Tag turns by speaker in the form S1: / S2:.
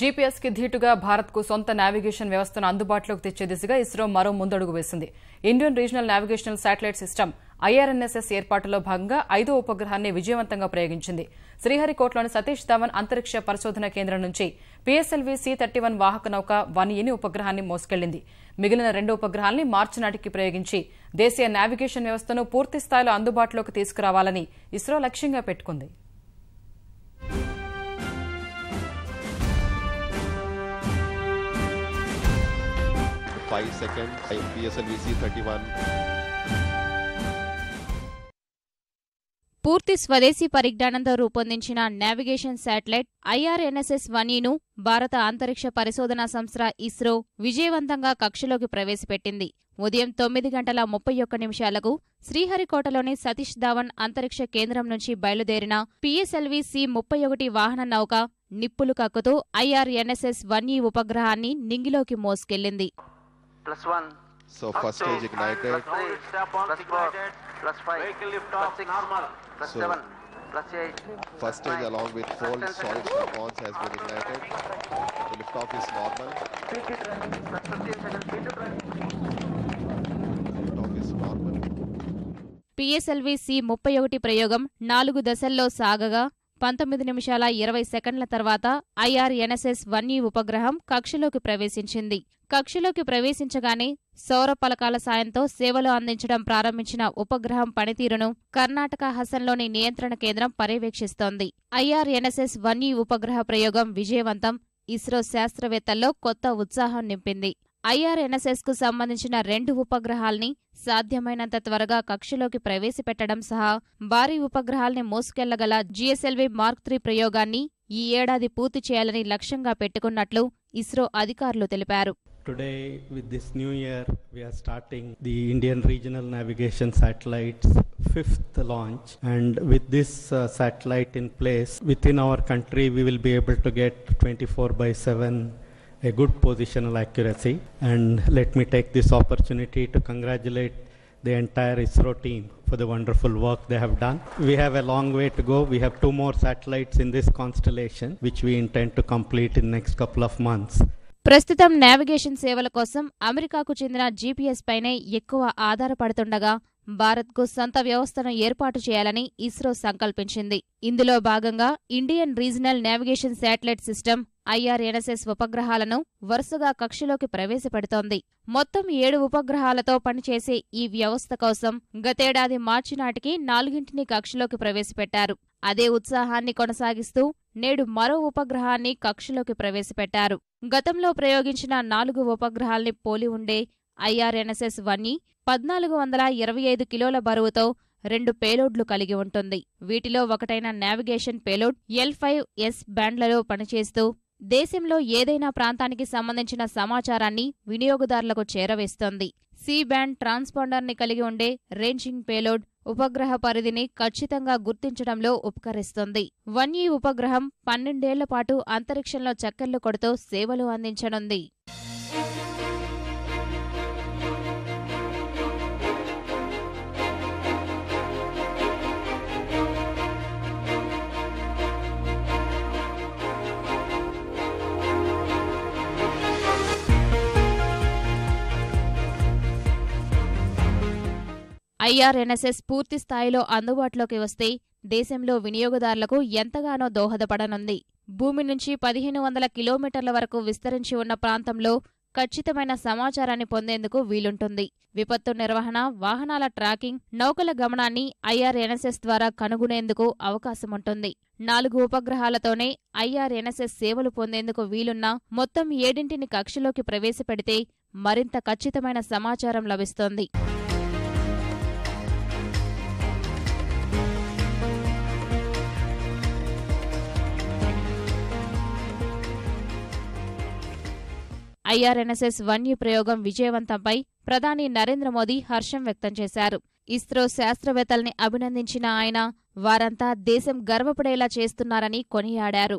S1: GPS కి ధీటుగా భారత్ కు సొంత నావిగేషన్ వ్యవస్థను అందుబాటులోకి తెచ్చే దిశగా ఇస్రో మరో ముందడుగు వేసింది. Indian regional navigational satellite system IRNSS ఏర్పాటులో భాగంగా 5వ ఉపగ్రహాన్ని విజయవంతంగా ప్రయోగించింది. శ్రీహరికోటలోని సతీష్ ధావన్ అంతరిక్ష పరిశోధన కేంద్రం నుంచి PSLV C-31 వాహక నౌక 1Eని ఉపగ్రహాన్ని మోసుకెళ్లింది. మిగిలిన 2 ఉపగ్రహాల్ని మార్చి నాటికి ప్రయోగించి దేశీయ నావిగేషన్ వ్యవస్థను పూర్తి స్థాయిలో అందుబాటులోకి తీసుకురావాలని ఇస్రో లక్ష్యంగా పెట్టుకుంది.
S2: PSLV C-31
S3: పూర్తి స్వదేశీ పరిజ్ఞానంతో రూపొందించిన నావిగేషన్ శాటిలైట్ IRNSS 1Eను భారత అంతరిక్ష పరిశోధనా సంస్థ ఇస్రో విజయవంతంగా కక్షలోకి ప్రవేశపెట్టింది. ఉదయం 9:31 శ్రీహరికోటలోని సతీష్ ధావన్ అంతరిక్ష కేంద్రం నుంచి బయలుదేరిన PSLV C-31 వాహన నౌక నిప్పులు కక్కుతూ IRNSS 1E ఉపగ్రహాన్ని నింగిలోకి మోసుకెళ్లింది.
S2: So first stage ignited.
S4: +5, vehicle lift off normal. +7, +8.
S2: First stage along with full solid strap-ons has been ignited. The lift off is normal. Lift off is normal.
S3: PSLV C-31 ప్రయోగం 4 దశల్లో సాగగా 19:20 తర్వాత IRNSS 1E ఉపగ్రహం కక్షలోకి ప్రవేశించింది. కక్షలోకి ప్రవేశించగానే సౌర పలకాల సాయంతో సేవలు అందించడం ప్రారంభించిన ఉపగ్రహం పనితీరును కర్ణాటక హసన్లోని నియంత్రణ కేంద్రం పర్యవేక్షిస్తోంది. IRNSS 1E ఉపగ్రహ ప్రయోగం విజయవంతం ఇస్రో శాస్త్రవేత్తల్లో కొత్త ఉత్సాహం నింపింది. IRNSSకు సంబంధించిన 2 ఉపగ్రహాల్ని సాధ్యమైనంత త్వరగా కక్షలోకి ప్రవేశపెట్టడం సహా భారీ ఉపగ్రహాల్ని మోసుకెళ్లగల GSLV Mark 3 ప్రయోగాన్ని ఈ ఏడాది పూర్తి చేయాలని లక్ష్యంగా పెట్టుకున్నట్లు ఇస్రో అధికారులు తెలిపారు.
S5: Today, with this new year, we are starting the Indian Regional Navigation Satellite's 5th launch. And with this satellite in place, within our country, we will be able to get 24/7 a good positional accuracy. And let me take this opportunity to congratulate the entire ISRO team for the wonderful work they have done. We have a long way to go. We have 2 more satellites in this constellation, which we intend to complete in the next couple of months.
S3: ప్రస్తుతం navigation సేవల కోసం అమెరికాకు చెందిన GPS పైనే ఎక్కువ ఆధారపడుతుండగా భారత్కు సొంత వ్యవస్థను ఏర్పాటు చేయాలని ఇస్రో సంకల్పించింది. ఇందులో భాగంగా Indian regional navigation satellite system IRNSS ఉపగ్రహాలను వరుసగా కక్షలోకి ప్రవేశపెడుతోంది. మొత్తం 7 ఉపగ్రహాలతో పనిచేసే ఈ వ్యవస్థ కోసం గతేడాది మార్చి నాటికి 4ని కక్షలోకి ప్రవేశపెట్టారు. అదే ఉత్సాహాన్ని కొనసాగిస్తూ నేడు మరో ఉపగ్రహాన్ని కక్షలోకి ప్రవేశపెట్టారు. గతంలో ప్రయోగించిన 4 ఉపగ్రహాల్ని పోలి ఉండే IRNSS 1E 1425 కిలోల బరువుతో 2 పేలోడ్లు కలిగి ఉంటుంది. వీటిలో ఒకటైన నావిగేషన్ పేలోడ్ L5S బ్యాండ్లలో పనిచేస్తూ దేశంలో ఏదైనా ప్రాంతానికి సంబంధించిన సమాచారాన్ని వినియోగదారులకు చేరవేస్తోంది. C బ్యాండ్ ట్రాన్స్పాండర్ని కలిగి ఉండే రేంజింగ్ పేలోడ్ ఉపగ్రహ పరిధిని ఖచ్చితంగా గుర్తించడంలో ఉపకరిస్తుంది. 1E ఉపగ్రహం 12 ఏళ్ల పాటు అంతరిక్షంలో చక్కర్లు కొడుతూ సేవలు అందించనుంది. IRNSS పూర్తి స్థాయిలో అందుబాటులోకి వస్తే దేశంలో వినియోగదారులకు ఎంతగానో దోహదపడనుంది. భూమి నుంచి 1500 కిలోమీటర్ల వరకు విస్తరించి ఉన్న ప్రాంతంలో ఖచ్చితమైన సమాచారాన్ని పొందేందుకు వీలుంటుంది. విపత్తు నిర్వహణ, వాహనాల ట్రాకింగ్, నౌకల గమనాన్ని IRNSS ద్వారా కనుగొనేందుకు అవకాశముంటుంది. 4 ఉపగ్రహాలతోనే IRNSS సేవలు పొందేందుకు వీలున్న మొత్తం 7ని కక్షలోకి ప్రవేశపెడితే మరింత ఖచ్చితమైన సమాచారం లభిస్తోంది. IRNSS 1E ప్రయోగం విజయవంతంపై ప్రధాని నరేంద్ర మోదీ హర్షం వ్యక్తం చేశారు. ఇస్రో శాస్త్రవేత్తల్ని అభినందించిన ఆయన వారంతా దేశం గర్వపడేలా చేస్తున్నారని కొనియాడారు.